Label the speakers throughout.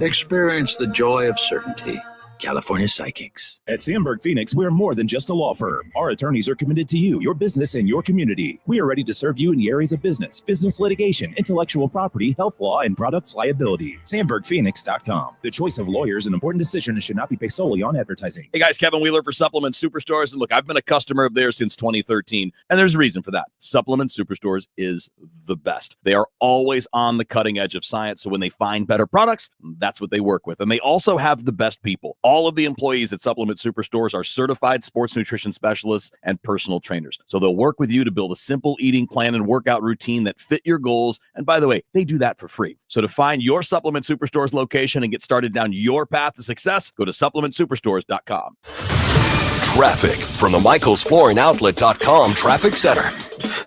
Speaker 1: Experience the joy of certainty. California Psychics.
Speaker 2: At Sandberg Phoenix, we're more than just a law firm. Our attorneys are committed to you, your business, and your community. We are ready to serve you in the areas of business litigation, intellectual property, health law, and products liability. SandbergPhoenix.com. The choice of lawyers, an important decision, and should not be based solely on advertising.
Speaker 3: Hey guys, Kevin Wheeler for Supplement Superstores. And look, I've been a customer of theirs since 2013, and there's a reason for that. Supplement Superstores is the best. They are always on the cutting edge of science, so when they find better products, that's what they work with. And they also have the best people. All of the employees at Supplement Superstores are certified sports nutrition specialists and personal trainers. So they'll work with you to build a simple eating plan and workout routine that fit your goals. And by the way, they do that for free. So to find your Supplement Superstores location and get started down your path to success, go to supplementsuperstores.com.
Speaker 4: Traffic from the MichaelsFlooringOutlet.com Traffic Center.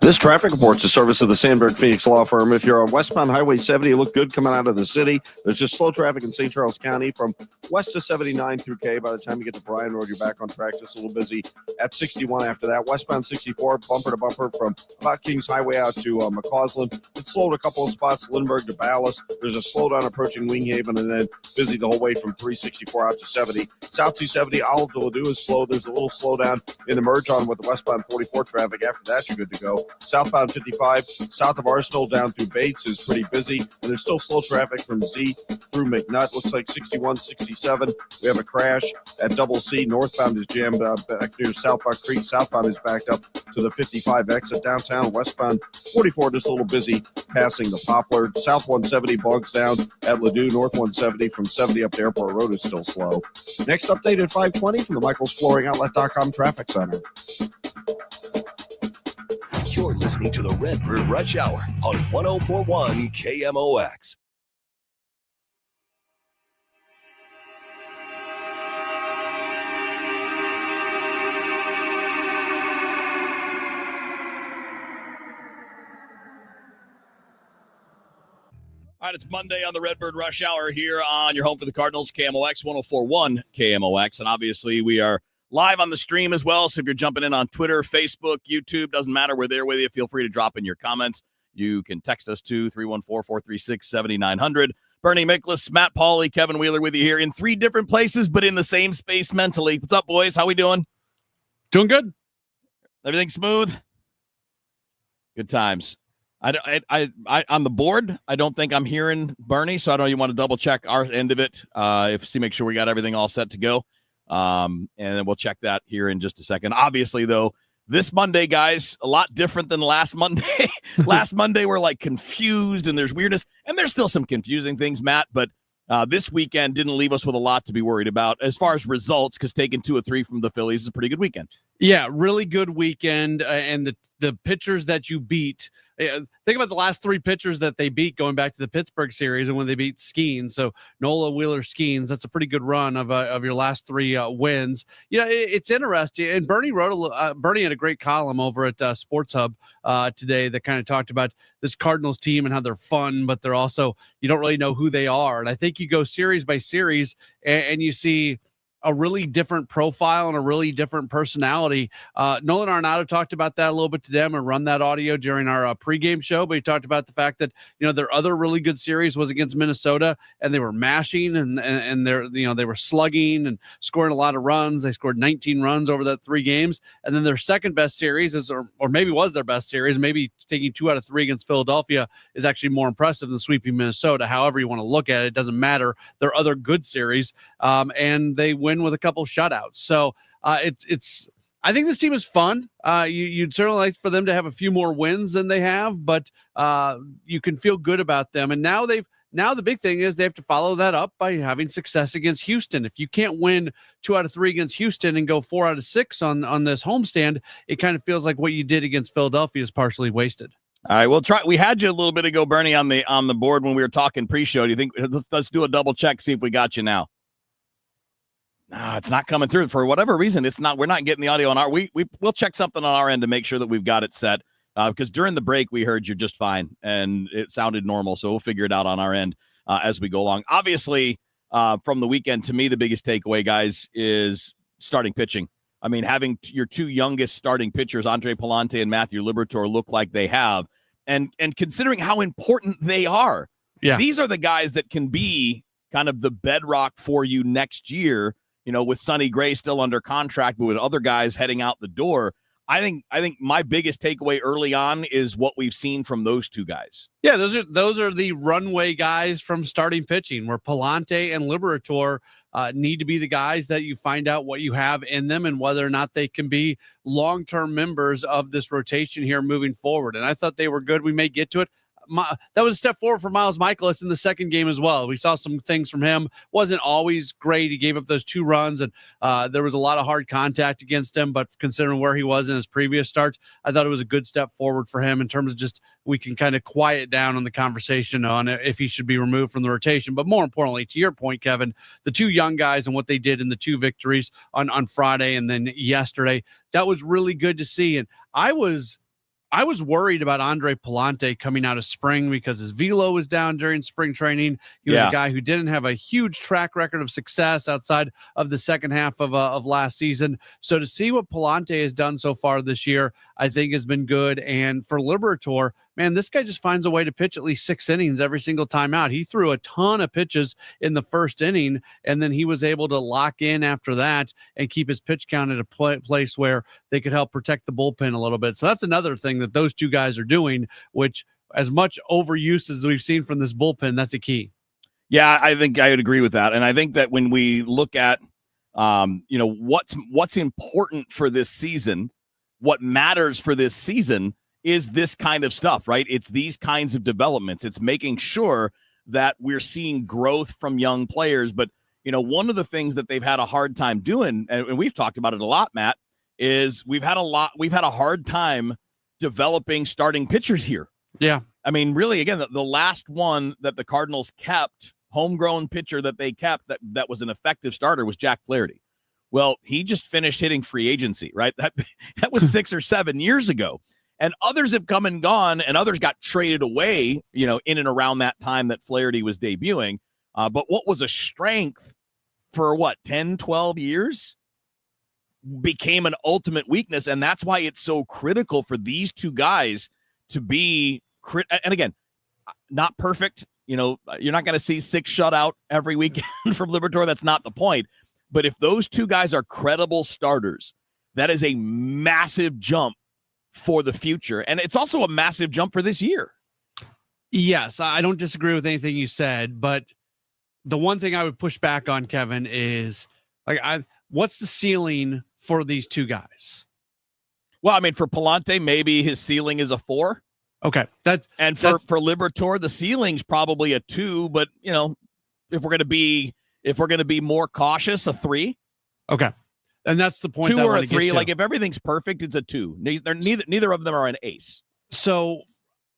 Speaker 5: This traffic report's a service of the Sandberg Phoenix Law Firm. If you're on westbound Highway 70, you look good coming out of the city. There's just slow traffic in St. Charles County from west of 79 through K. By the time you get to Bryan Road, you're back on track. Just a little busy at 61 after that. Westbound 64, bumper to bumper from about Kings Highway out to McCausland. It's slowed a couple of spots, Lindbergh to Ballas. There's a slowdown approaching Winghaven, and then busy the whole way from 364 out to 70. South 270, Olive to Ladue is slow. There's a little slowdown in the merge on with the westbound 44 traffic. After that, you're good to go. Southbound 55, south of Arsenal down through Bates is pretty busy, and there's still slow traffic from Z through McNutt. Looks like 61, 67. We have a crash at Double C. Northbound is jammed up back near South Buck Creek. Southbound is backed up to the 55 exit downtown. Westbound 44 just a little busy passing the Poplar. South 170 bogs down at Ladue. North 170 from 70 up to Airport Road is still slow. Next update at 520 from the MichaelsFlooringOutlet.com Traffic Center.
Speaker 4: You're listening to the Redbird Rush Hour on 104.1 KMOX.
Speaker 3: All right, it's Monday on the Redbird Rush Hour here on your home for the Cardinals, KMOX 104.1 KMOX. And obviously we are live on the stream as well. So if you're jumping in on Twitter, Facebook, YouTube, doesn't matter. We're there with you. Feel free to drop in your comments. You can text us to 314-436-7900. Bernie Miklas, Matt Pauley, Kevin Wheeler with you here in three different places, but in the same space mentally. What's up, boys? How we doing?
Speaker 6: Doing good.
Speaker 3: Everything smooth? Good times. I on the board, I don't think I'm hearing Bernie, so I don't even want to double check our end of it. Make sure we got everything all set to go. And then we'll check that here in just a second. Obviously, though, this Monday, guys, a lot different than last Monday. Last Monday, we're like confused and there's weirdness, and there's still some confusing things, Matt, but this weekend didn't leave us with a lot to be worried about as far as results, because taking 2 or 3 from the Phillies is a pretty good weekend.
Speaker 6: Yeah, really good weekend. And the pitchers that you beat, think about the last 3 pitchers that they beat going back to the Pittsburgh series and when they beat Skeens. So Nola, Wheeler, Skeens, that's a pretty good run of your last 3 wins. Yeah, it's interesting. And Bernie Bernie had a great column over at Sports Hub today that kind of talked about this Cardinals team and how they're fun, but they're also, you don't really know who they are. And I think you go series by series and you see a really different profile and a really different personality. Nolan Arenado talked about that a little bit today. I'm going to run that audio during our pregame show, but he talked about the fact that, their other really good series was against Minnesota, and they were mashing and they're, they were slugging and scoring a lot of runs. They scored 19 runs over that 3 games. And then their second best series is, or maybe was their best series, maybe taking 2 out of 3 against Philadelphia is actually more impressive than sweeping Minnesota. However you want to look at it, it doesn't matter. Their other good series, and they win with a couple shutouts. So it's I think this team is fun. You'd certainly like for them to have a few more wins than they have, but you can feel good about them. And now the big thing is they have to follow that up by having success against Houston. If you can't win 2 out of 3 against Houston and go 4 out of 6 on this homestand, it kind of feels like what you did against Philadelphia is partially wasted.
Speaker 3: All right, we'll try. We had you a little bit ago, Bernie, on the board when we were talking pre-show. Do you think let's do a double check, see if we got you now? No, it's not coming through for whatever reason. It's not. We're not getting the audio on our. We'll check something on our end to make sure that we've got it set. Because during the break we heard you just fine and it sounded normal. So we'll figure it out on our end as we go along. Obviously, from the weekend, to me, the biggest takeaway, guys, is starting pitching. I mean, having your 2 youngest starting pitchers, Andre Palante and Matthew Liberatore, look like they have, and considering how important they are.
Speaker 6: Yeah,
Speaker 3: these are the guys that can be kind of the bedrock for you next year, with Sonny Gray still under contract, but with other guys heading out the door. I think my biggest takeaway early on is what we've seen from those two guys.
Speaker 6: Yeah, those are the runway guys from starting pitching, where Palante and Liberator need to be the guys that you find out what you have in them and whether or not they can be long-term members of this rotation here moving forward. And I thought they were good. We may get to it. That was a step forward for Miles Michaelis in the second game as well. We saw some things from him. Wasn't always great. He gave up those 2 runs, and there was a lot of hard contact against him. But considering where he was in his previous starts, I thought it was a good step forward for him in terms of just we can kind of quiet down on the conversation on if he should be removed from the rotation. But more importantly, to your point, Kevin, the 2 young guys and what they did in the 2 victories on Friday and then yesterday, that was really good to see. And I was worried about Andre Palante coming out of spring because his velo was down during spring training. He was a guy who didn't have a huge track record of success outside of the second half of last season. So to see what Palante has done so far this year, I think has been good. And for Liberator, man, this guy just finds a way to pitch at least 6 innings every single time out. He threw a ton of pitches in the first inning, and then he was able to lock in after that and keep his pitch count at a place where they could help protect the bullpen a little bit. So that's another thing that those 2 guys are doing, which as much overuse as we've seen from this bullpen, that's a key.
Speaker 3: Yeah, I think I would agree with that. And I think that when we look at, what's important for this season, what matters for this season is this kind of stuff, right? It's these kinds of developments. It's making sure that we're seeing growth from young players. But, one of the things that they've had a hard time doing, and we've talked about it a lot, Matt, is we've had a hard time developing starting pitchers here.
Speaker 6: Yeah.
Speaker 3: I mean, really, again, the last one that the Cardinals kept, homegrown pitcher that they kept that was an effective starter was Jack Flaherty. Well, he just finished hitting free agency, right? That was 6 or 7 years ago. And others have come and gone, and others got traded away, in and around that time that Flaherty was debuting. But what was a strength for 10, 12 years became an ultimate weakness. And that's why it's so critical for these 2 guys to be, and again, not perfect. You're not going to see 6 shutout every weekend from Liberator. That's not the point. But if those 2 guys are credible starters, that is a massive jump for the future. And it's also a massive jump for this year.
Speaker 6: Yes, I don't disagree with anything you said, but the one thing I would push back on, Kevin, is what's the ceiling for these 2 guys?
Speaker 3: Well, I mean, for Palante, maybe his ceiling is a 4.
Speaker 6: Okay.
Speaker 3: For Liberator, the ceiling's probably a 2, but if we're going to be more cautious, a 3.
Speaker 6: Okay. And that's the point.
Speaker 3: 2 or a 3. Like if everything's perfect, it's a 2. Neither of them are an ace.
Speaker 6: So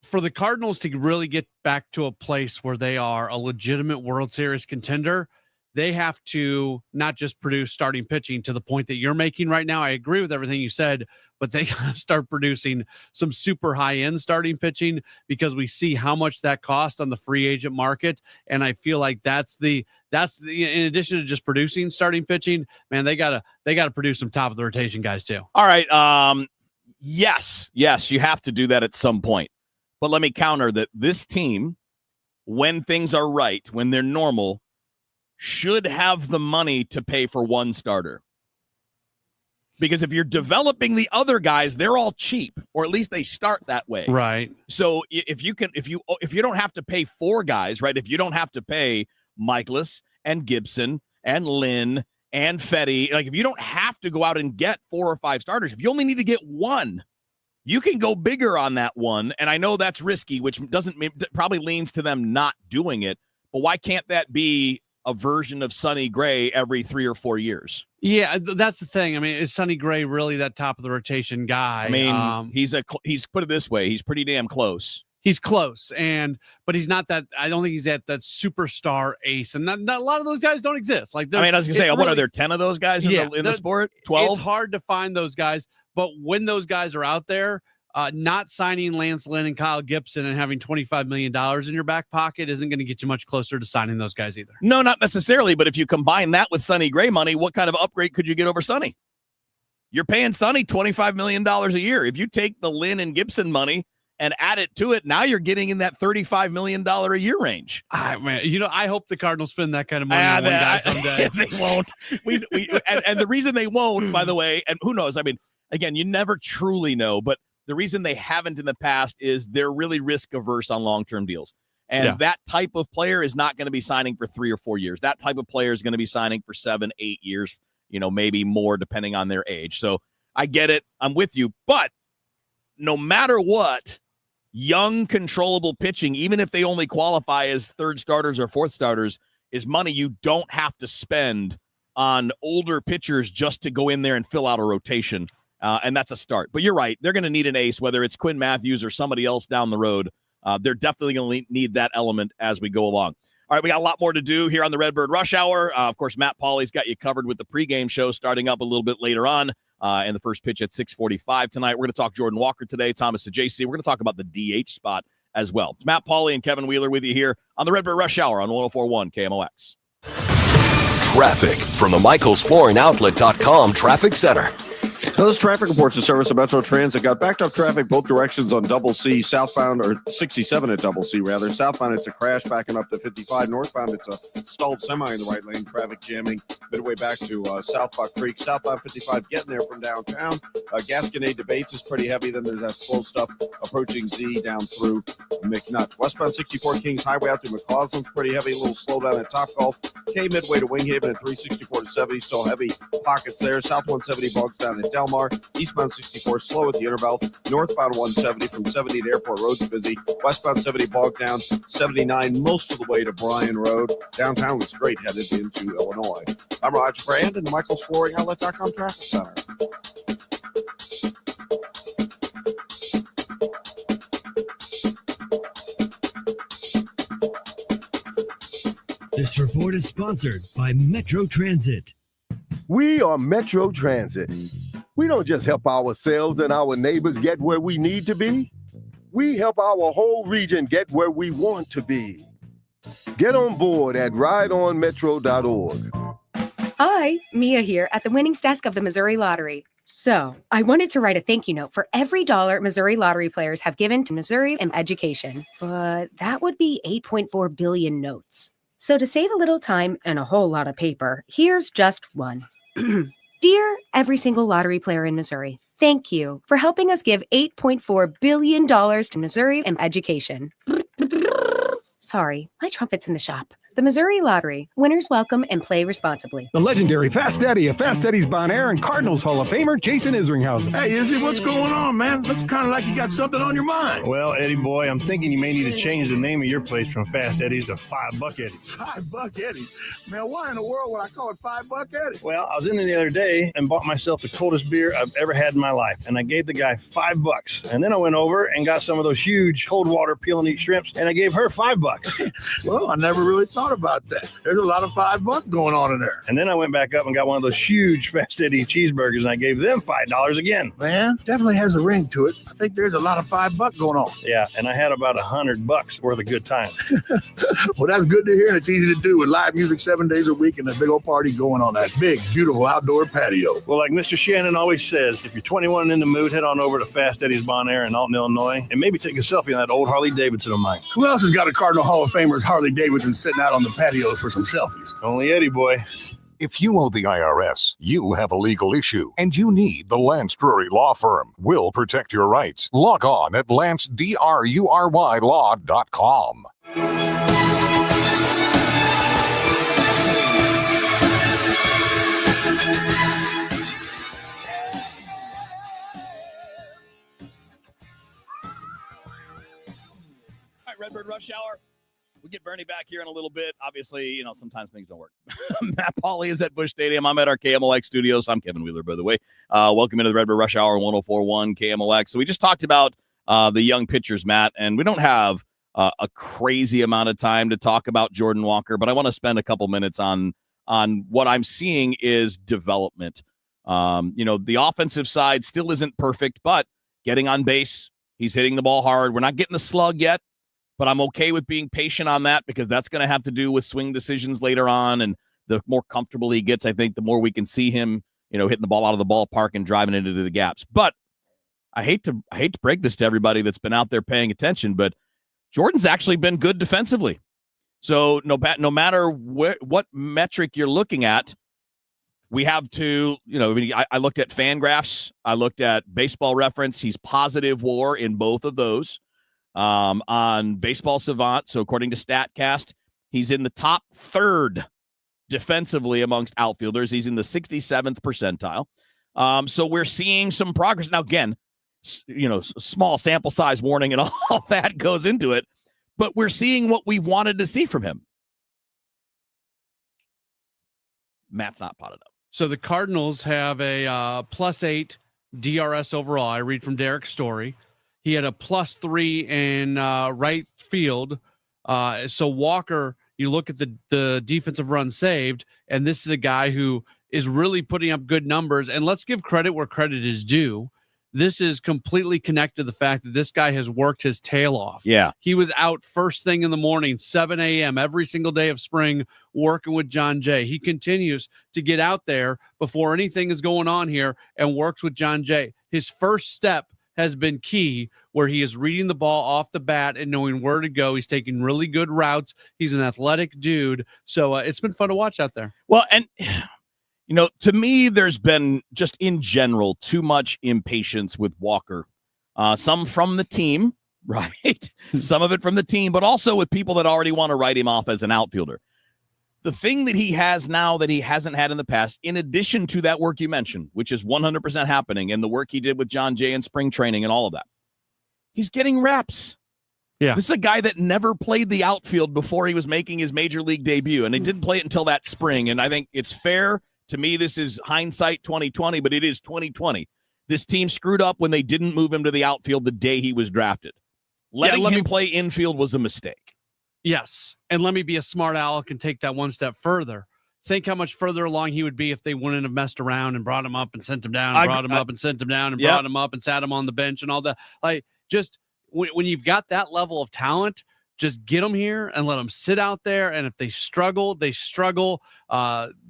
Speaker 6: for the Cardinals to really get back to a place where they are a legitimate World Series contender, they have to not just produce starting pitching to the point that you're making right now. I agree with everything you said, but they got to start producing some super high-end starting pitching because we see how much that costs on the free agent market. And I feel like that's the in addition to just producing starting pitching, man, they gotta produce some top of the rotation guys too.
Speaker 3: All right. Yes, you have to do that at some point. But let me counter that this team, when things are right, when they're normal, should have the money to pay for 1 starter. Because if you're developing the other guys, they're all cheap, or at least they start that way.
Speaker 6: Right.
Speaker 3: So if you don't have to pay 4 guys, right? If you don't have to pay Michaelis and Gibson and Lynn and Fetty, like if you don't have to go out and get 4 or 5 starters, if you only need to get 1, you can go bigger on that 1. And I know that's risky, which probably leans to them not doing it. But why can't that be a version of Sonny Gray every 3 or 4 years?
Speaker 6: Yeah, that's the thing. I mean, is Sonny Gray really that top of the rotation guy?
Speaker 3: I mean, he's put it this way, he's pretty damn close.
Speaker 6: He's close, but he's not that. I don't think he's at that superstar ace, and not a lot of those guys don't exist. Like,
Speaker 3: I mean, I was gonna say, what are there 10 of those guys in the sport? 12.
Speaker 6: It's hard to find those guys, but when those guys are out there, not signing Lance Lynn and Kyle Gibson and having $25 million in your back pocket isn't going to get you much closer to signing those guys either.
Speaker 3: No, not necessarily. But if you combine that with Sonny Gray money, what kind of upgrade could you get over Sonny? You're paying Sonny $25 million a year. If you take the Lynn and Gibson money and add it to it, now you're getting in that $35 million a year range.
Speaker 6: I hope the Cardinals spend that kind of money on one guy someday.
Speaker 3: They won't. And the reason they won't, by the way, and who knows? I mean, again, you never truly know, but the reason they haven't in the past is they're really risk averse on long-term deals. And that type of player is not going to be signing for 3 or 4 years. That type of player is going to be signing for 7, 8 years, maybe more depending on their age. So I get it. I'm with you. But no matter what, young, controllable pitching, even if they only qualify as third starters or fourth starters, is money you don't have to spend on older pitchers just to go in there and fill out a rotation. And that's a start. But you're right. They're going to need an ace, whether it's Quinn Matthews or somebody else down the road. They're definitely going to need that element as we go along. All right, we got a lot more to do here on the Redbird Rush Hour. Of course, Matt Pauley's got you covered with the pregame show starting up a little bit later on. And the first pitch at 6:45 tonight. We're going to talk Jordan Walker today, Thomas JC. We're going to talk about the DH spot as well. It's Matt Pauley and Kevin Wheeler with you here on the Redbird Rush Hour on 104.1 KMOX.
Speaker 4: Traffic from the MichaelsFlooringOutlet.com Traffic Center.
Speaker 5: Those traffic reports of service of Metro Transit got backed up traffic both directions on Double C, southbound, or 67 at Double C, rather. Southbound, it's a crash backing up to 55. Northbound, it's a stalled semi in the right lane, traffic jamming midway back to South Buck Creek. Southbound 55 getting there from downtown. Gasconade to Bates is pretty heavy. Then there's that slow stuff approaching Z down through McNutt. Westbound 64 Kings Highway out through McCausland's pretty heavy. A little slowdown at Topgolf. K midway to Winghaven at 364 to 70. Still heavy pockets there. South 170 bogs down at Delmar. Eastbound 64 slow at the Intervale. Northbound 170 from 70 to Airport Road's busy. Westbound 70 bogged down. 79 most of the way to Bryan Road. Downtown was straight headed into Illinois. I'm Roger Brand in the MichaelsFlooringOutlet.com Traffic Center.
Speaker 7: This report is sponsored by Metro Transit.
Speaker 8: We are Metro Transit. We don't just help ourselves and our neighbors get where we need to be. We help our whole region get where we want to be. Get on board at rideonmetro.org.
Speaker 9: Hi, Mia here at the winnings desk of the Missouri Lottery. So, I wanted to write a thank you note for every dollar Missouri Lottery players have given to Missouri and education, but that would be 8.4 billion notes. So to save a little time and a whole lot of paper, here's just one. Dear every single lottery player in Missouri, thank you for helping us give $8.4 billion to Missouri and education. Sorry, my trumpet's in the shop. The Missouri Lottery. Winners welcome and play responsibly.
Speaker 10: The legendary Fast Eddie of Fast Eddie's Bon Air and Cardinals Hall of Famer Jason Isringhausen.
Speaker 11: Hey, Izzy, what's going on, man? Looks kind of like you got something on your mind.
Speaker 12: Well, Eddie boy, I'm thinking you may need to change the name of your place from Fast Eddie's to $5 Eddie.
Speaker 11: $5 Eddie? Man, why in the world would I call it $5 Eddie?
Speaker 12: Well, I was in there the other day and bought myself the coldest beer I've ever had in my life, and I gave the guy $5. And then I went over and got some of those huge cold water peel and eat shrimps, and I gave her $5.
Speaker 11: Well, I never really thought about that. There's a lot of $5 going on in there.
Speaker 12: And then I went back up and got one of those huge Fast Eddie cheeseburgers, and I gave them $5 again.
Speaker 11: Man, definitely has a ring to it. I think there's a lot of $5 going on.
Speaker 12: Yeah, and I had about $100 worth of good time.
Speaker 11: Well, that's good to hear, and it's easy to do with live music 7 days a week and a big old party going on that big, beautiful outdoor patio.
Speaker 12: Well, like Mr. Shannon always says, if you're 21 and in the mood, head on over to Fast Eddie's Bon Air in Alton, Illinois, and maybe take a selfie on that old Harley Davidson of mine.
Speaker 11: Who else has got a Cardinal Hall of Famer's Harley Davidson sitting out on the patios for some selfies?
Speaker 12: Only Eddie boy.
Speaker 13: If you owe the IRS, you have a legal issue, and you need the Lance Drury Law Firm. We'll protect your rights. Log on at lancedrurylaw.com.
Speaker 3: All right, Redbird Rush Hour. We'll get Bernie back here in a little bit. Obviously, sometimes things don't work. Matt Pauley is at Busch Stadium. I'm at our KMOX studios. I'm Kevin Wheeler, by the way. Welcome into the Redbird Rush Hour on 104.1 KMOX. So we just talked about the young pitchers, Matt, and we don't have a crazy amount of time to talk about Jordan Walker, but I want to spend a couple minutes on what I'm seeing is development. The offensive side still isn't perfect, but getting on base, he's hitting the ball hard. We're not getting the slug yet. But I'm okay with being patient on that because that's going to have to do with swing decisions later on. And the more comfortable he gets, I think, the more we can see him, hitting the ball out of the ballpark and driving it into the gaps. But I hate to break this to everybody that's been out there paying attention, but Jordan's actually been good defensively. So no matter what metric you're looking at, we have to, I looked at Fangraphs. I looked at Baseball Reference. He's positive WAR in both of those. On Baseball Savant, so according to StatCast, he's in the top third defensively amongst outfielders. He's in the 67th percentile. So we're seeing some progress. Now, again, small sample size warning and all that goes into it, but we're seeing what we wanted to see from him. Matt's not potted up.
Speaker 6: So the Cardinals have a +8 DRS overall. I read from Derek's story. He had a +3 in right field. So Walker, you look at the defensive run saved, and this is a guy who is really putting up good numbers. And let's give credit where credit is due. This is completely connected to the fact that this guy has worked his tail off.
Speaker 3: Yeah.
Speaker 6: He was out first thing in the morning, 7 a.m., every single day of spring, working with John Jay. He continues to get out there before anything is going on here and works with John Jay. His first step has been key, where he is reading the ball off the bat and knowing where to go. He's taking really good routes. He's an athletic dude. So it's been fun to watch out there.
Speaker 3: Well, and to me, there's been just in general too much impatience with Walker. Some from the team, right? Some of it from the team, but also with people that already want to write him off as an outfielder. The thing that he has now that he hasn't had in the past, in addition to that work you mentioned, which is 100% happening, and the work he did with John Jay in spring training and all of that, he's getting reps.
Speaker 6: Yeah.
Speaker 3: This is a guy that never played the outfield before he was making his major league debut, and he didn't play it until that spring. And I think it's fair. To me, this is hindsight 2020, but it is 2020. This team screwed up when they didn't move him to the outfield the day he was drafted. Letting him play infield was a mistake.
Speaker 6: Yes. And let me be a smart aleck and take that one step further. Think how much further along he would be if they wouldn't have messed around and brought him up and sent him down, and brought him up and sent him down, and brought him up and sat him on the bench and all that. Like, just when you've got that level of talent, just get them here and let them sit out there. And if they struggle, they struggle.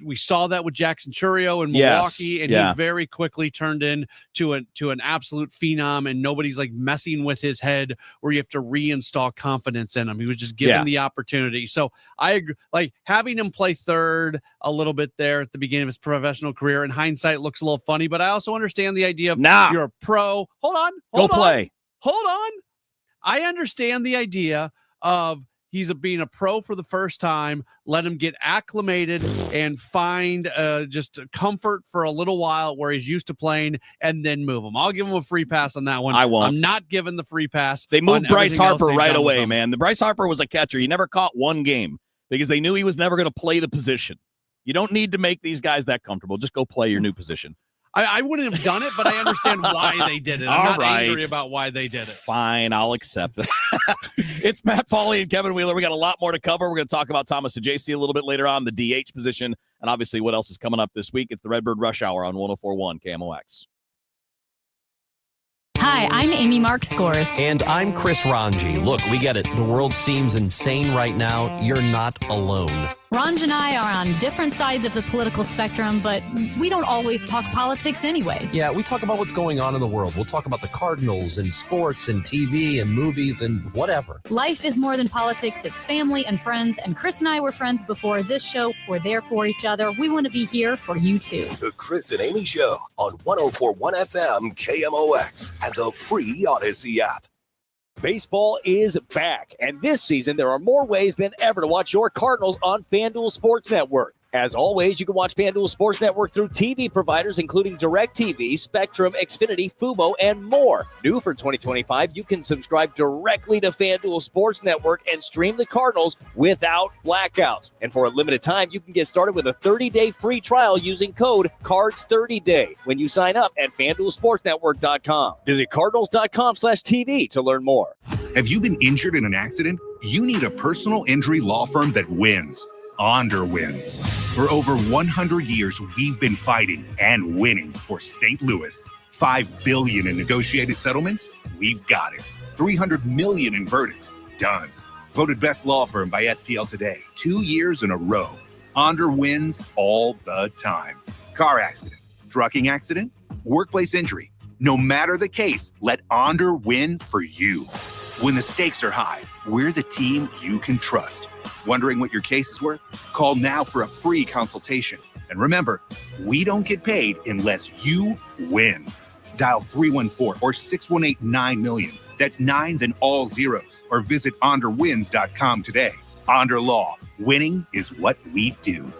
Speaker 6: We saw that with Jackson Churio in Milwaukee, and he very quickly turned into an absolute phenom, and nobody's like messing with his head where you have to reinstall confidence in him. He was just given the opportunity. So I agree, like having him play third a little bit there at the beginning of his professional career. In hindsight, looks a little funny, but I also understand the idea of you're a pro. Hold on.
Speaker 3: Play.
Speaker 6: Hold on. I understand the idea of he's being a pro for the first time. Let him get acclimated and find just comfort for a little while where he's used to playing, and then move him. I'll give him a free pass on that one.
Speaker 3: I won't.
Speaker 6: I'm not giving the free pass.
Speaker 3: They moved Bryce Harper right away, man. The Bryce Harper was a catcher. He never caught one game because they knew he was never going to play the position. You don't need to make these guys that comfortable. Just go play your new position.
Speaker 6: I wouldn't have done it, but I understand why they did it. I'm not angry about why they did it.
Speaker 3: Fine, I'll accept it. It's Matt Pauley and Kevin Wheeler. We got a lot more to cover. We're going to talk about Thomas DeJC a little bit later on, the DH position, and obviously what else is coming up this week. It's the Redbird Rush Hour on 104.1 KMOX.
Speaker 14: Hi, I'm Amy Mark Scores.
Speaker 15: And I'm Chris Ranji. Look, we get it. The world seems insane right now. You're not alone.
Speaker 14: Ranj and I are on different sides of the political spectrum, but we don't always talk politics anyway.
Speaker 15: Yeah, we talk about what's going on in the world. We'll talk about the Cardinals and sports and TV and movies and whatever.
Speaker 14: Life is more than politics. It's family and friends. And Chris and I were friends before this show. We're there for each other. We want to be here for you too.
Speaker 4: The Chris and Amy Show on 104.1 FM KMOX and the free Odyssey app.
Speaker 16: Baseball is back, and this season there are more ways than ever to watch your Cardinals on FanDuel Sports Network. As always, you can watch FanDuel Sports Network through TV providers including DirecTV, Spectrum, Xfinity, Fubo, and more. New for 2025, you can subscribe directly to FanDuel Sports Network and stream the Cardinals without blackouts. And for a limited time, you can get started with a 30-day free trial using code CARDS30DAY when you sign up at FanDuelSportsNetwork.com. Visit Cardinals.com/TV to learn more.
Speaker 17: Have you been injured in an accident? You need a personal injury law firm that wins. Onder wins. For over 100 years, we've been fighting and winning for St. Louis. $5 billion in negotiated settlements? We've got it. $300 million in verdicts? Done. Voted best law firm by STL Today 2 years in a row. Onder wins all the time. Car accident, trucking accident, workplace injury. No matter the case, let Onder win for you. When the stakes are high, we're the team you can trust. Wondering what your case is worth? Call now for a free consultation. And remember, we don't get paid unless you win. Dial 314 or 618-9-million. That's 9 then all zeros. Or visit onderwins.com today. Onder Law. Winning is what we do.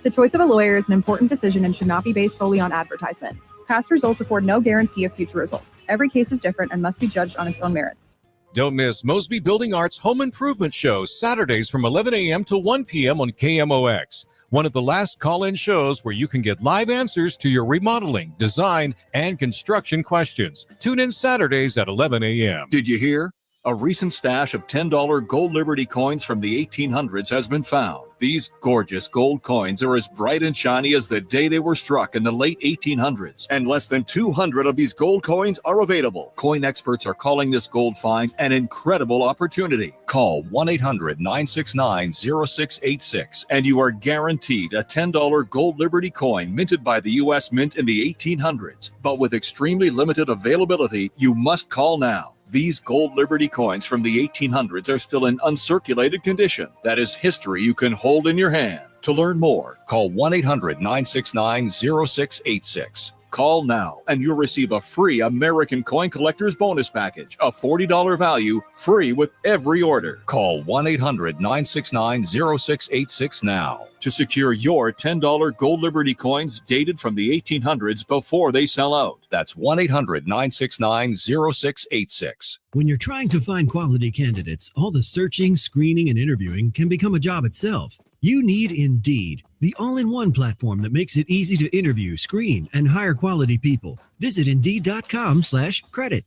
Speaker 18: The choice of a lawyer is an important decision and should not be based solely on advertisements. Past results afford no guarantee of future results. Every case is different and must be judged on its own merits.
Speaker 19: Don't miss Mosby Building Arts Home Improvement Show, Saturdays from 11 a.m. to 1 p.m. on KMOX. One of the last call-in shows where you can get live answers to your remodeling, design, and construction questions. Tune in Saturdays at 11 a.m.
Speaker 20: Did you hear? A recent stash of $10 gold Liberty coins from the 1800s has been found. These gorgeous gold coins are as bright and shiny as the day they were struck in the late 1800s, and less than 200 of these gold coins are available. Coin experts are calling this gold find an incredible opportunity. Call 1-800-969-0686 and you are guaranteed a $10 gold Liberty coin minted by the U.S. Mint in the 1800s. But with extremely limited availability, you must call now. These gold Liberty coins from the 1800s are still in uncirculated condition. That is history you can hold in your hand. To learn more, call 1-800-969-0686. Call now and you'll receive a free American Coin Collector's Bonus Package, a $40 value, free with every order. Call 1-800-969-0686 now to secure your $10 gold Liberty coins dated from the 1800s before they sell out. That's 1-800-969-0686.
Speaker 7: When you're trying to find quality candidates, all the searching, screening, and interviewing can become a job itself. You need Indeed, the all-in-one platform that makes it easy to interview, screen, and hire quality people. Visit Indeed.com/credit.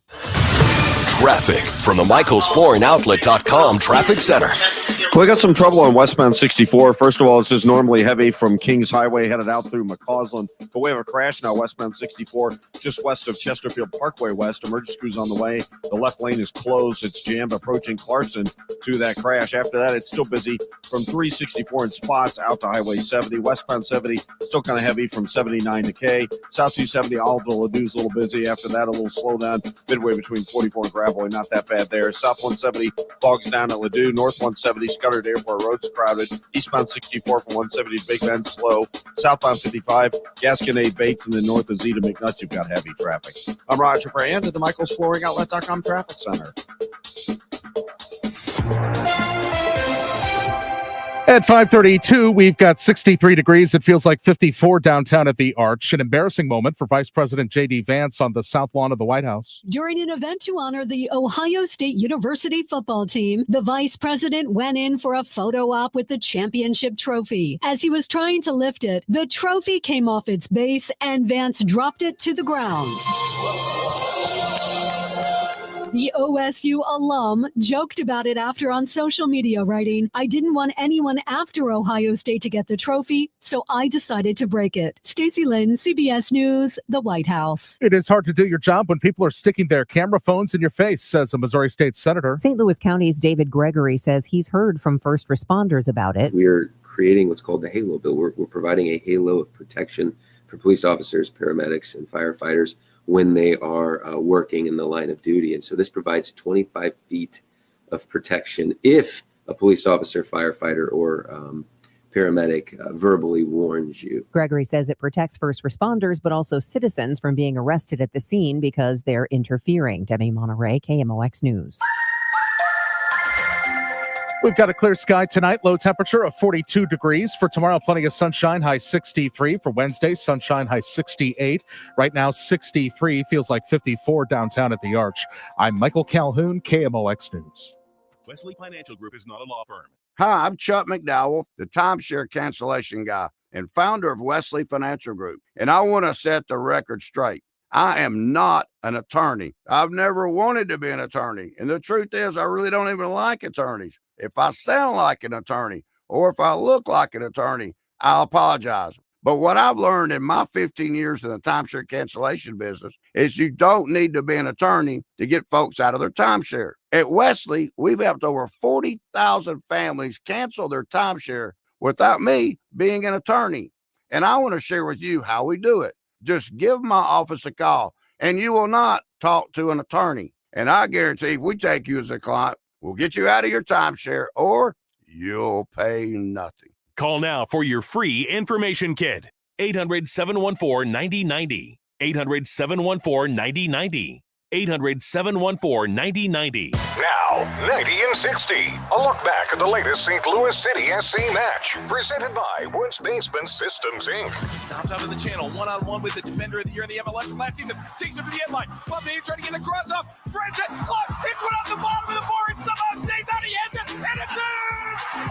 Speaker 4: Traffic from the MichaelsFlooringOutlet.com Traffic Center.
Speaker 5: We got some trouble on westbound 64. First of all, this is normally heavy from Kings Highway headed out through McCausland. But we have a crash now westbound 64 just west of Chesterfield Parkway West. Emergency crews on the way. The left lane is closed. It's jammed approaching Clarkson to that crash. After that, it's still busy from 364 in spots out to Highway 70. Westbound 70 still kind of heavy from 79 to K. South 270 Olive Ladou's a little busy. After that, a little slowdown midway between 44 and Gravois. Not that bad there. South 170 bogs down at Ladue. North 170 Scudder Airport Road's crowded. Eastbound 64 from 170 to Big Bend slow. Southbound 55 Gasconade Bates, and then north of Zeta McNutt, you've got heavy traffic. I'm Roger Brand at the MichaelsFlooringOutlet.com Traffic Center.
Speaker 21: At 5:32, we've got 63 degrees. It feels like 54 downtown at the Arch. An embarrassing moment for Vice President J.D. Vance on the south lawn of the White House.
Speaker 22: During an event to honor the Ohio State University football team, the vice president went in for a photo op with the championship trophy. As he was trying to lift it, the trophy came off its base and Vance dropped it to the ground. The OSU alum joked about it after on social media, writing, "I didn't want anyone after Ohio State to get the trophy, so I decided to break it." Stacey Lynn, CBS News, the White House.
Speaker 21: It is hard to do your job when people are sticking their camera phones in your face, says a Missouri State senator.
Speaker 23: St. Louis County's David Gregory says he's heard from first responders about it.
Speaker 24: We're creating what's called the HALO bill. We're providing a halo of protection for police officers, paramedics, and firefighters when they are working in the line of duty. And so this provides 25 feet of protection if a police officer, firefighter, or paramedic verbally warns you.
Speaker 23: Gregory says it protects first responders, but also citizens from being arrested at the scene because they're interfering. Debbie Monterey, KMOX News.
Speaker 21: We've got a clear sky tonight, low temperature of 42 degrees. For tomorrow, plenty of sunshine, high 63. For Wednesday, sunshine, high 68. Right now, 63, feels like 54 downtown at the Arch. I'm Michael Calhoun, KMOX News.
Speaker 17: Wesley Financial Group is not a law firm.
Speaker 25: Hi, I'm Chuck McDowell, the timeshare cancellation guy and founder of Wesley Financial Group. And I want to set the record straight. I am not an attorney. I've never wanted to be an attorney. And the truth is, I really don't even like attorneys. If I sound like an attorney or if I look like an attorney, I'll apologize. But what I've learned in my 15 years in the timeshare cancellation business is you don't need to be an attorney to get folks out of their timeshare. At Wesley, we've helped over 40,000 families cancel their timeshare without me being an attorney. And I want to share with you how we do it. Just give my office a call and you will not talk to an attorney. And I guarantee if we take you as a client, we'll get you out of your timeshare or you'll pay nothing.
Speaker 1: Call now for your free information kit. 800-714-9090. 800-714-9090. 800-714-9090.
Speaker 13: Now, 90 and 60. A look back at the latest St. Louis City SC match. Presented by Woods Basement Systems, Inc.
Speaker 2: Stopped up in the channel, one-on-one with the defender of the year in the MLS from last season. Takes him to the end line. Bumpy trying to get the cross off. Friends it, close. Hits one off the bottom of the board. Somehow stays out. He hits it, and it's in!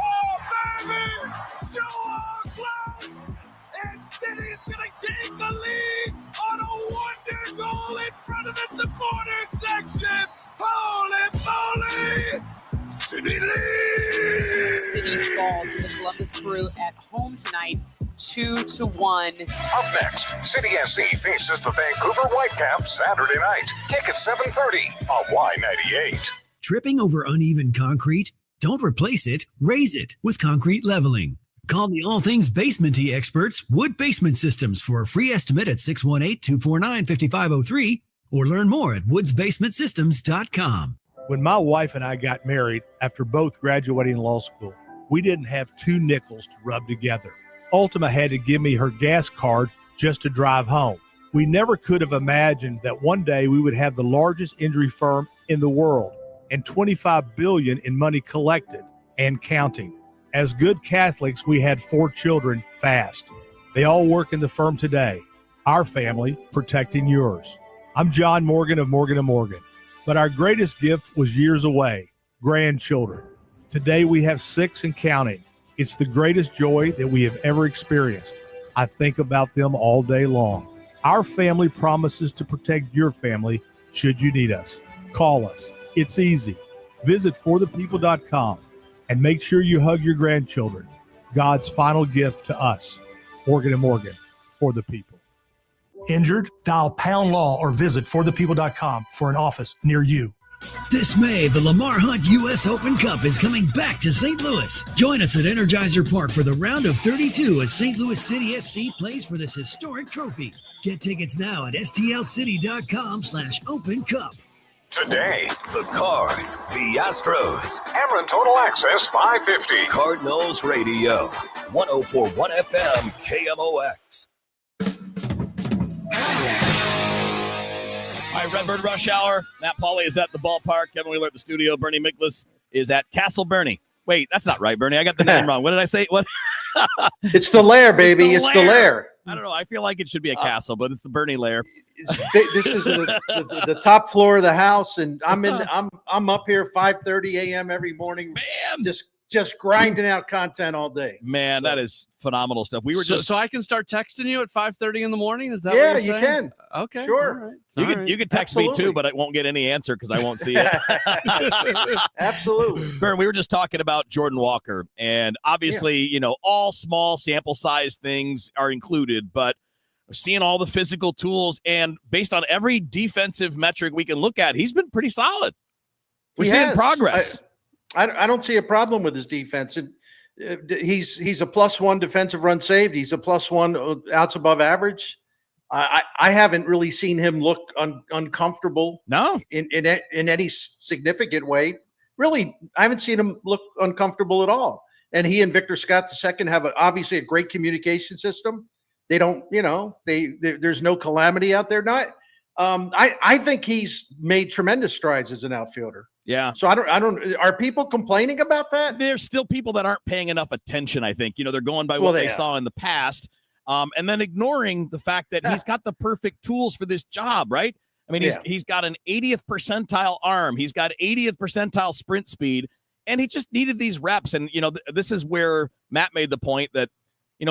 Speaker 2: Oh, baby! Show on close! And City is going to take the lead on a wonder goal in front of the supporters section. Holy moly! City leads!
Speaker 8: City fall to the Columbus Crew at home tonight, 2-1.
Speaker 13: Up next, City SC faces the Vancouver Whitecaps Saturday night. Kick at 7:30 on Y98.
Speaker 7: Tripping over uneven concrete? Don't replace it, raise it with concrete leveling. Call the all things basement-y experts, Wood Basement Systems, for a free estimate at 618-249-5503 or learn more at woodsbasementsystems.com.
Speaker 9: When my wife and I got married after both graduating law school, we didn't have two nickels to rub together. Ultima had to give me her gas card just to drive home. We never could have imagined that one day we would have the largest injury firm in the world and $25 billion in money collected and counting. As good Catholics, we had 4 children fast. They all work in the firm today. Our family protecting yours. I'm John Morgan of Morgan & Morgan, but our greatest gift was years away, grandchildren. Today we have 6 and counting. It's the greatest joy that we have ever experienced. I think about them all day long. Our family promises to protect your family should you need us. Call us. It's easy. Visit forthepeople.com and make sure you hug your grandchildren. God's final gift to us. Morgan & Morgan, for the people. Injured? Dial Pound Law or visit forthepeople.com for an office near you.
Speaker 7: This May, the Lamar Hunt U.S. Open Cup is coming back to St. Louis. Join us at Energizer Park for the round of 32 as St. Louis City SC plays for this historic trophy. Get tickets now at stlcity.com/Open Cup.
Speaker 13: Today,
Speaker 4: the Cards, the Astros.
Speaker 13: Ameren Total Access 550.
Speaker 4: Cardinals Radio, 104.1 FM, KMOX.
Speaker 3: All right, Redbird Rush Hour. Matt Pauley is at the ballpark. Kevin Wheeler at the studio. Bernie Miklas is at Castle Bernie. Wait, that's not right, Bernie. I got the name wrong. What did I say? What?
Speaker 5: It's the lair, baby. It's the lair.
Speaker 3: I don't know. I feel like it should be a castle, but it's the Bernie lair.
Speaker 5: This is the top floor of the house, and I'm up here 5:30 a.m. every morning.
Speaker 3: Man,
Speaker 5: just grinding out content all day.
Speaker 3: Man, that is phenomenal stuff. We were just
Speaker 6: so I can start texting you at 5:30 in the morning. Is that
Speaker 5: yeah,
Speaker 6: what you're
Speaker 5: you
Speaker 6: saying?
Speaker 5: can.
Speaker 6: Okay,
Speaker 5: sure.
Speaker 6: Right.
Speaker 3: You can text me too, but I won't get any answer because I won't see it.
Speaker 5: Absolutely.
Speaker 3: Bern, we were just talking about Jordan Walker, and obviously, all small sample size things are included, but we're seeing all the physical tools, and based on every defensive metric we can look at, he's been pretty solid. We're seeing progress.
Speaker 5: I don't see a problem with his defense. He's a +1 defensive run saved. He's a +1 outs above average. I haven't really seen him look uncomfortable.
Speaker 3: No,
Speaker 5: in any significant way. Really, I haven't seen him look uncomfortable at all. And he and Victor Scott II have obviously a great communication system. They don't, there's no calamity out there. I think he's made tremendous strides as an outfielder.
Speaker 3: Yeah.
Speaker 5: So I don't. Are people complaining about that?
Speaker 3: There's still people that aren't paying enough attention. I think they're going by what they saw in the past, and then ignoring the fact that he's got the perfect tools for this job. Right? I mean, he's got an 80th percentile arm. He's got 80th percentile sprint speed, and he just needed these reps. And this is where Matt made the point that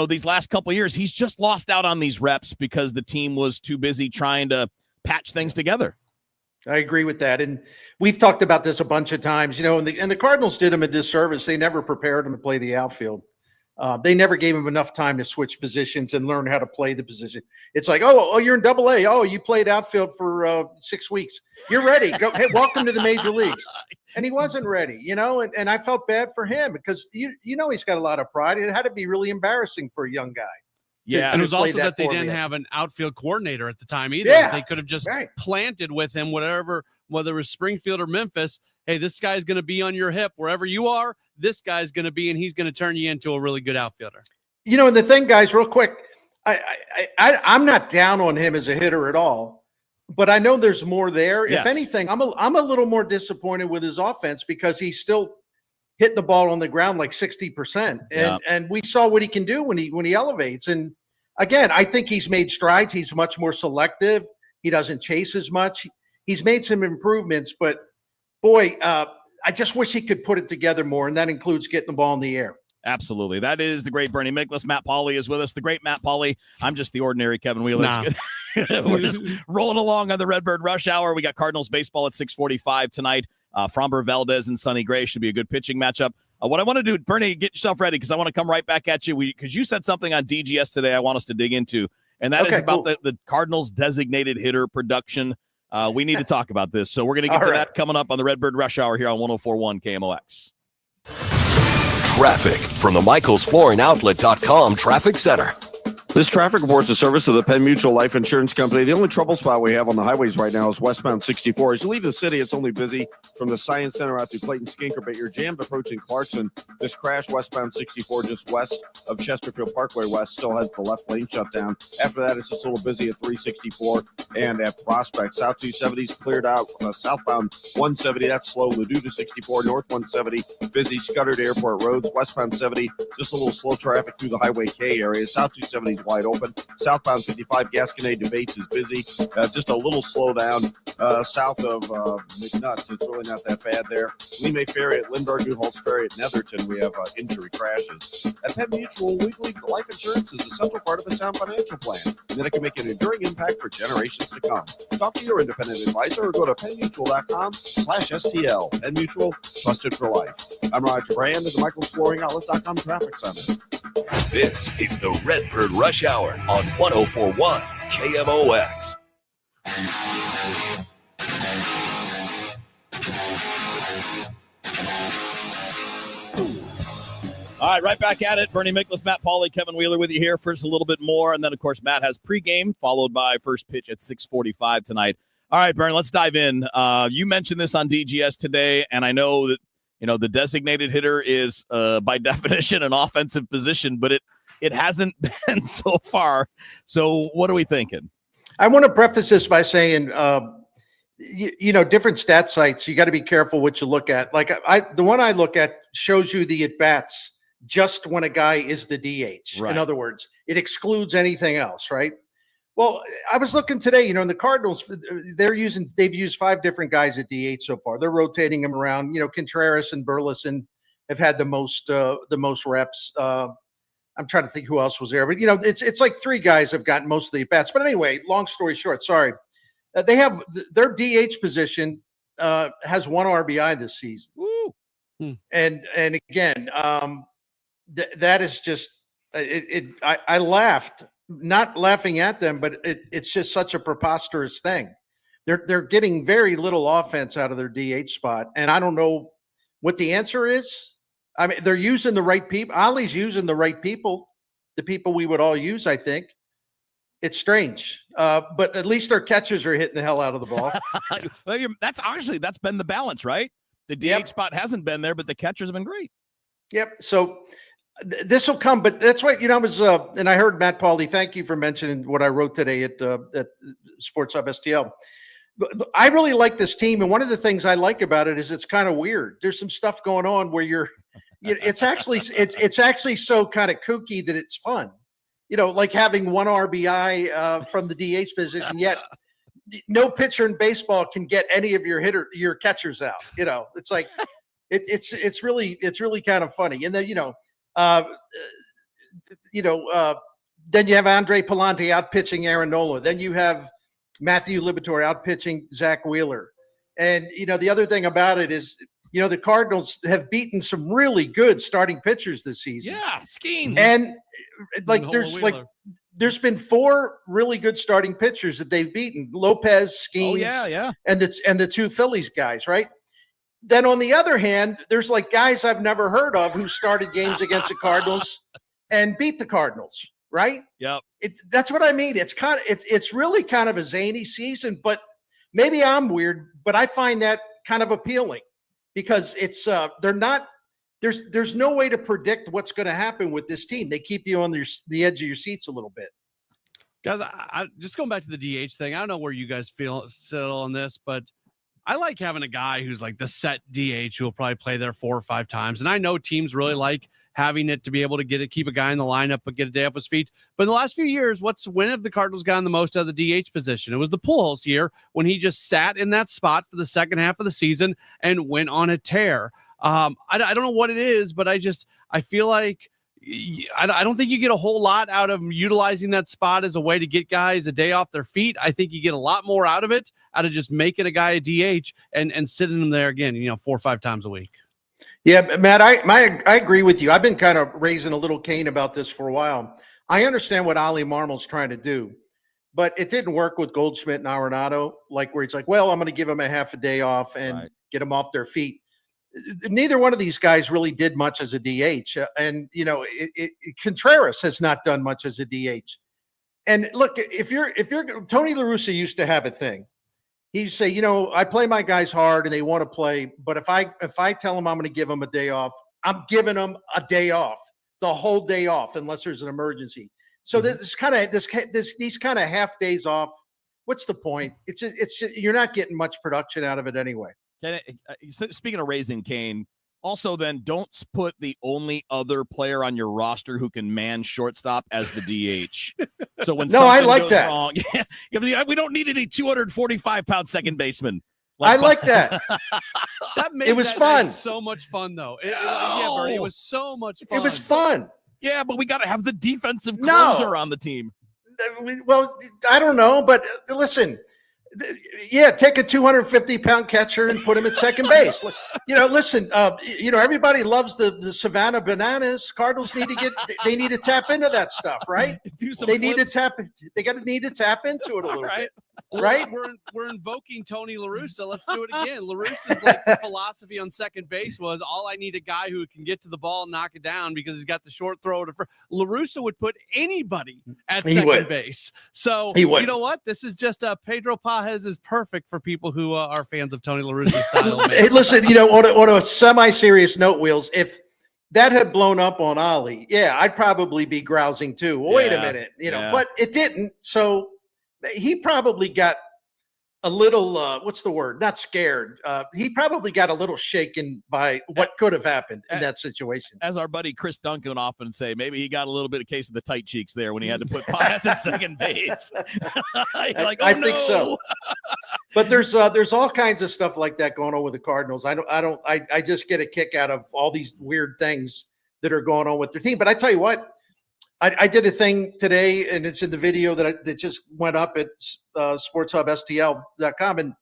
Speaker 3: these last couple of years he's just lost out on these reps because the team was too busy trying to patch things together.
Speaker 5: I agree with that. And we've talked about this a bunch of times, and the Cardinals did him a disservice. They never prepared him to play the outfield. They never gave him enough time to switch positions and learn how to play the position. It's like, oh, you're in AA. Oh, you played outfield for 6 weeks. You're ready. Go. Hey, welcome to the major leagues. And he wasn't ready, and I felt bad for him because, he's got a lot of pride. It had to be really embarrassing for a young guy.
Speaker 3: Yeah,
Speaker 6: and it was also that they didn't have an outfield coordinator at the time either.
Speaker 10: Yeah,
Speaker 6: they could have just planted with him, whatever, whether it was Springfield or Memphis. Hey, this guy's going to be on your hip wherever you are. This guy's going to be, and he's going to turn you into a really good outfielder.
Speaker 10: You know, and the thing, guys, real quick, I'm not down on him as a hitter at all, but I know there's more there.
Speaker 3: Yes.
Speaker 10: If anything, I'm a little more disappointed with his offense because he's still hitting the ball on the ground like 60%. And we saw what he can do when he elevates. And again, I think he's made strides. He's much more selective. He doesn't chase as much. He's made some improvements, but boy, I just wish he could put it together more. And that includes getting the ball in the air.
Speaker 3: Absolutely. That is the great Bernie Miklasz. Matt Pauley is with us. The great Matt Pauley. I'm just the ordinary Kevin Wheeler.
Speaker 6: Nah.
Speaker 3: We're just rolling along on the Redbird Rush Hour. We got Cardinals baseball at 6:45 tonight. Framber Valdez and Sonny Gray should be a good pitching matchup. What I want to do, Bernie, get yourself ready because I want to come right back at you because you said something on DGS today I want us to dig into, and that is about the Cardinals designated hitter production. We need to talk about this. So we're going to get to that coming up on the Redbird Rush Hour here on 104.1 KMOX.
Speaker 4: Traffic from the MichaelsFlooringOutlet.com Traffic Center.
Speaker 5: This traffic report's a service of the Penn Mutual Life Insurance Company. The only trouble spot we have on the highways right now is westbound 64. As you leave the city, it's only busy from the Science Center out through Clayton Skinker, but you're jammed approaching Clarkson. This crash westbound 64 just west of Chesterfield Parkway West still has the left lane shut down. After that, it's just a little busy at 364 and at Prospect. South 270 is cleared out. Southbound 170, that's slow. Ladue to 64, north 170, busy. Scudder to Airport Roads. Westbound 70, just a little slow traffic through the Highway K area. South 270 is wide open. Southbound 55, Gasconade to Bates is busy. Just a little slowdown south of McNuts. It's really not that bad there. Lee Ferry at Lindbergh, New Halls Ferry at Netherton, we have injury crashes. At Penn Mutual, we believe that life insurance is a central part of a sound financial plan, and that it can make an enduring impact for generations to come. Talk to your independent advisor or go to PennMutual.com/STL. Penn Mutual, trusted for life. I'm Roger Brand at the MichaelsFlooringOutlet.com Traffic Center.
Speaker 4: This is the Redbird Rush Hour on 104.1 KMOX.
Speaker 3: All right, right back at it. Bernie Miklasz, Matt Pauley, Kevin Wheeler with you here. First, a little bit more, and then, of course, Matt has pregame, followed by first pitch at 6:45 tonight. All right, Bernie, let's dive in. You mentioned this on DGS today, and I know that the designated hitter is by definition an offensive position, but it hasn't been so far. So what are we thinking?
Speaker 10: I want to preface this by saying, different stat sites, you got to be careful what you look at. Like the one I look at shows you the at-bats just when a guy is the DH. Right. In other words, it excludes anything else, right? Well, I was looking today, in the Cardinals, they've used 5 different guys at DH so far. They're rotating them around. Contreras and Burleson have had the most reps. I'm trying to think who else was there, but it's like 3 guys have gotten most of the at-bats. But anyway, long story short, sorry, they have their DH position has 1 RBI this season.
Speaker 3: Woo.
Speaker 10: And again, that is just I laughed. Not laughing at them, but it's just such a preposterous thing. They're getting very little offense out of their DH spot, and I don't know what the answer is. I mean, they're using the right people. Ollie's using the right people, the people we would all use, I think. It's strange, but at least their catchers are hitting the hell out of the ball.
Speaker 3: Well, that's been the balance, right? The DH spot hasn't been there, but the catchers have been great.
Speaker 10: Yep. So this will come, but that's why I was, and I heard Matt Pauley. Thank you for mentioning what I wrote today at Sports Hub STL. I really like this team, and one of the things I like about it is it's kind of weird. There's some stuff going on where it's actually so kind of kooky that it's fun. Like having 1 RBI from the DH position, yet no pitcher in baseball can get any of your catchers out. It's like it's really kind of funny, and then then you have Andre Palante out pitching Aaron Nola. Then you have Matthew Liberatore out pitching Zach Wheeler. And, the other thing about it is, the Cardinals have beaten some really good starting pitchers this season.
Speaker 3: Yeah, Skeens.
Speaker 10: And there's been 4 really good starting pitchers that they've beaten. Lopez, Skeens, and the 2 Phillies guys, right? Then on the other hand, there's like guys I've never heard of who started games against the Cardinals and beat the Cardinals, right?
Speaker 3: Yep.
Speaker 10: That's what I mean. It's really kind of a zany season, but maybe I'm weird, but I find that kind of appealing because it's there's no way to predict what's going to happen with this team. They keep you on the edge of your seats a little bit.
Speaker 6: Guys, I just going back to the DH thing. I don't know where you guys feel on this, but I like having a guy who's like the set DH who will probably play there 4 or 5 times. And I know teams really like having it to be able to keep a guy in the lineup but get a day off his feet. But in the last few years, when have the Cardinals gotten the most out of the DH position? It was the Pujols year when he just sat in that spot for the second half of the season and went on a tear. I don't know what it is, but I feel like I don't think you get a whole lot out of utilizing that spot as a way to get guys a day off their feet. I think you get a lot more out of it, out of just making a guy a DH and sitting them there again, 4 or 5 times a week.
Speaker 10: Yeah, Matt, I agree with you. I've been kind of raising a little cane about this for a while. I understand what Ollie Marmol's trying to do, but it didn't work with Goldschmidt and Arenado, where it's like, well, I'm going to give them a half a day off and get them off their feet. Neither one of these guys really did much as a DH. And, Contreras has not done much as a DH. And look, if you're Tony La Russa used to have a thing. He'd say, I play my guys hard and they want to play, but if I tell them I'm going to give them a day off, I'm giving them a day off, the whole day off, unless there's an emergency. So these kind of half days off. What's the point? It's you're not getting much production out of it anyway.
Speaker 3: Speaking of raising Kane, also then don't put the only other player on your roster who can man shortstop as the DH. So when something goes wrong, we don't need any 245-pound second baseman.
Speaker 10: I like that.
Speaker 6: That made
Speaker 10: it was fun.
Speaker 6: So much fun though. Yeah, Bernie, it was so much fun.
Speaker 10: It was fun.
Speaker 3: Yeah, but we got to have the defensive closer on the team.
Speaker 10: Well, I don't know, but listen. Yeah, take a 250-pound catcher and put him at second base. Listen, everybody loves the Savannah Bananas. Cardinals need to tap into that stuff, right? They need to tap into it a little bit. Right?
Speaker 6: We're invoking Tony La Russa. Let's do it again. La Russa's philosophy on second base was all I need a guy who can get to the ball and knock it down because he's got the short throw to first. La Russa would put anybody at second base. So you know what? This is just Pedro Pajes is perfect for people who are fans of Tony La Russa's style.
Speaker 10: Hey, listen, on a semi-serious note, Wheels, if that had blown up on Ollie, I'd probably be grousing too. Well, wait a minute, but it didn't. So he probably got a little, what's the word? Not scared. He probably got a little shaken by what could have happened in that situation.
Speaker 3: As our buddy Chris Duncan would often say, maybe he got a little bit of case of the tight cheeks there when he had to put Pajes at second base.
Speaker 10: I think so. But there's all kinds of stuff like that going on with the Cardinals. I just get a kick out of all these weird things that are going on with their team. But I tell you what, I did a thing today, and it's in the video that just went up at sportshubstl.com, and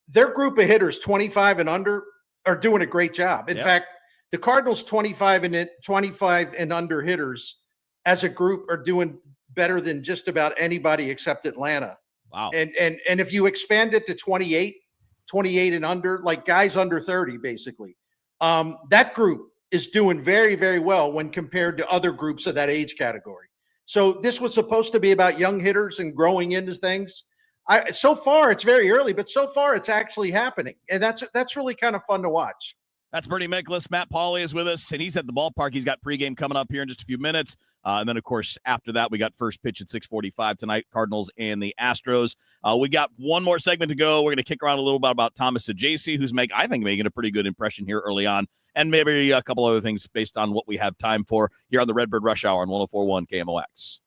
Speaker 10: their group of hitters 25 and under are doing a great job. In fact, the Cardinals 25 and under hitters as a group are doing better than just about anybody except Atlanta.
Speaker 3: Wow.
Speaker 10: And if you expand it to 28 and under, like guys under 30, basically, that group is doing very, very well when compared to other groups of that age category. So this was supposed to be about young hitters and growing into things. So far, it's very early, but so far it's actually happening. And that's really kind of fun to watch.
Speaker 3: That's Bernie Miklasz. Matt Pauley is with us, and he's at the ballpark. He's got pregame coming up here in just a few minutes. And then, of course, after that, we got first pitch at 6:45 tonight, Cardinals and the Astros. We got one more segment to go. We're going to kick around a little bit about Thomas Saggese, who's making a pretty good impression here early on, and maybe a couple other things based on what we have time for here on the Redbird Rush Hour on 104.1 KMOX.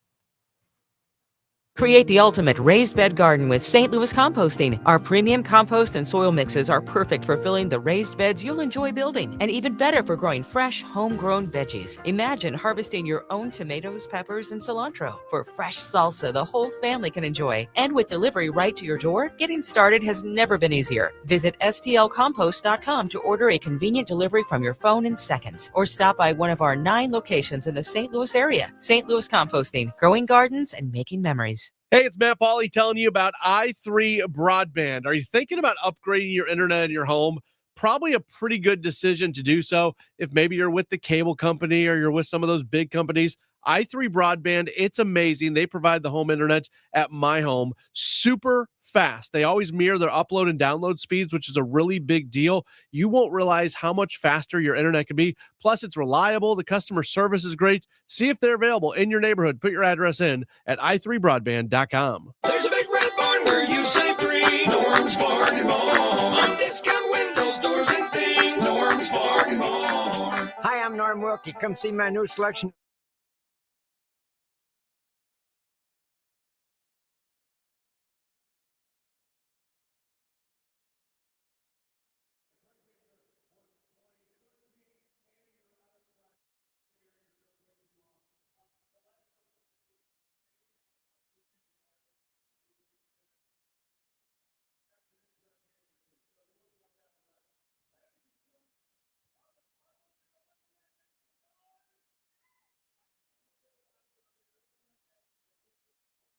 Speaker 11: Create the ultimate raised bed garden with St. Louis Composting. Our premium compost and soil mixes are perfect for filling the raised beds you'll enjoy building, and even better for growing fresh, homegrown veggies. Imagine harvesting your own tomatoes, peppers, and cilantro for fresh salsa the whole family can enjoy. And with delivery right to your door, getting started has never been easier. Visit stlcompost.com to order a convenient delivery from your phone in seconds, or stop by one of our 9 locations in the St. Louis area. St. Louis Composting, growing gardens and making memories.
Speaker 6: Hey, it's Matt Pauley telling you about i3 Broadband. Are you thinking about upgrading your internet in your home? Probably a pretty good decision to do so. If maybe you're with the cable company or you're with some of those big companies, i3 Broadband, it's amazing. They provide the home internet at my home. Super fast. They always mirror their upload and download speeds, which is a really big deal. You won't realize how much faster your internet can be. Plus, it's reliable. The customer service is great. See if they're available in your neighborhood. Put your address in at i3broadband.com.
Speaker 12: There's a big red barn where you save green. Norm's Bargain Barn. On discount windows, doors, and things. Norm's Bargain Barn.
Speaker 14: Hi, I'm Norm Wilkie. Come see my new selection.